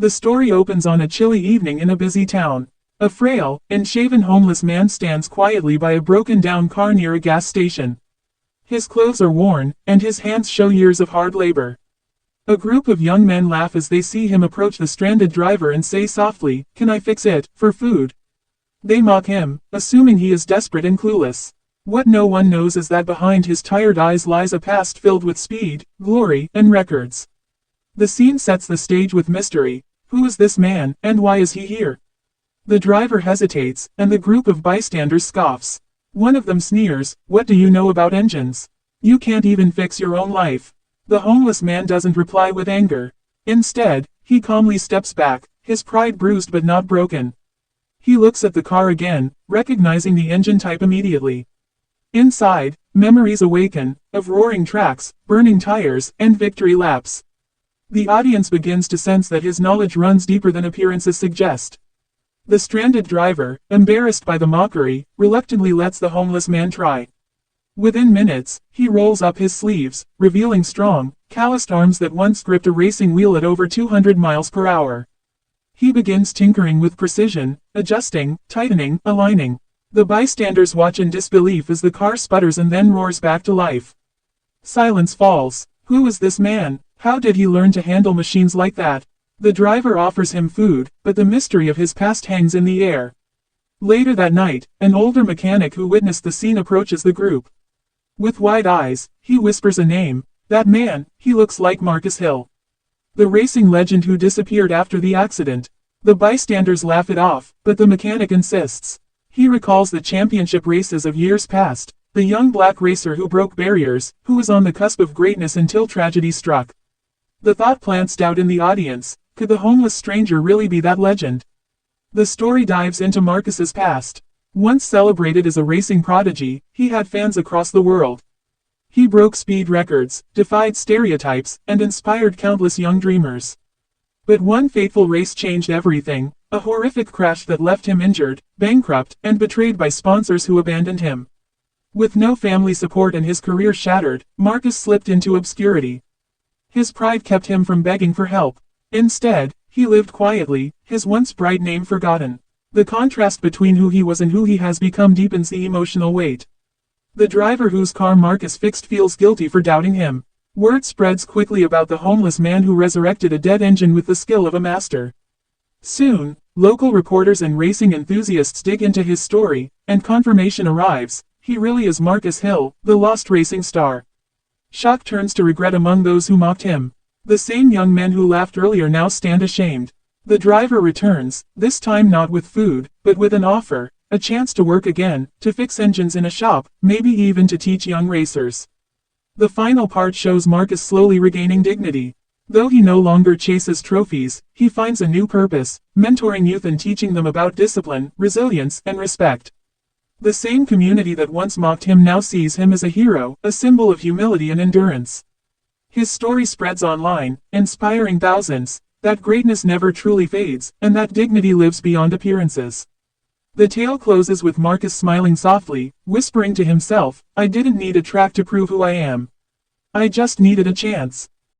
The story opens on a chilly evening in a busy town. A frail and shaven homeless man stands quietly by a broken-down car near a gas station. His clothes are worn, and his hands show years of hard labor. A group of young men laugh as they see him approach the stranded driver and say softly, "Can I fix it, for food?" They mock him, assuming he is desperate and clueless. What no one knows is that behind his tired eyes lies a past filled with speed, glory, and records. The scene sets the stage with mystery. Who is this man, and why is he here? The driver hesitates, and the group of bystanders scoffs. One of them sneers, "What do you know about engines? You can't even fix your own life." The homeless man doesn't reply with anger. Instead, he calmly steps back, his pride bruised but not broken. He looks at the car again, recognizing the engine type immediately. Inside, memories awaken, of roaring tracks, burning tires, and victory laps. The audience begins to sense that his knowledge runs deeper than appearances suggest. The stranded driver, embarrassed by the mockery, reluctantly lets the homeless man try. Within minutes, he rolls up his sleeves, revealing strong, calloused arms that once gripped a racing wheel at over 200 miles per hour. He begins tinkering with precision, adjusting, tightening, aligning. The bystanders watch in disbelief as the car sputters and then roars back to life. Silence falls. Who is this man? How did he learn to handle machines like that? The driver offers him food, but the mystery of his past hangs in the air. Later that night, an older mechanic who witnessed the scene approaches the group. With wide eyes, he whispers a name. That man, he looks like Marcus Hill, the racing legend who disappeared after the accident. The bystanders laugh it off, but the mechanic insists. He recalls the championship races of years past, the young black racer who broke barriers, who was on the cusp of greatness until tragedy struck. The thought plants doubt in the audience. Could the homeless stranger really be that legend? The story dives into Marcus's past. Once celebrated as a racing prodigy, he had fans across the world. He broke speed records, defied stereotypes, and inspired countless young dreamers. But one fateful race changed everything, a horrific crash that left him injured, bankrupt, and betrayed by sponsors who abandoned him. With no family support and his career shattered, Marcus slipped into obscurity. His pride kept him from begging for help. Instead, he lived quietly, his once bright name forgotten. The contrast between who he was and who he has become deepens the emotional weight. The driver whose car Marcus fixed feels guilty for doubting him. Word spreads quickly about the homeless man who resurrected a dead engine with the skill of a master. Soon, local reporters and racing enthusiasts dig into his story, and confirmation arrives. He really is Marcus Hill, the lost racing star. Shock turns to regret among those who mocked him. The same young men who laughed earlier now stand ashamed. The driver returns, this time not with food, but with an offer, a chance to work again, to fix engines in a shop, maybe even to teach young racers. The final part shows Marcus slowly regaining dignity. Though he no longer chases trophies, he finds a new purpose, mentoring youth and teaching them about discipline, resilience, and respect. The same community that once mocked him now sees him as a hero, a symbol of humility and endurance. His story spreads online, inspiring thousands, that greatness never truly fades, and that dignity lives beyond appearances. The tale closes with Marcus smiling softly, whispering to himself, "I didn't need a track to prove who I am. I just needed a chance."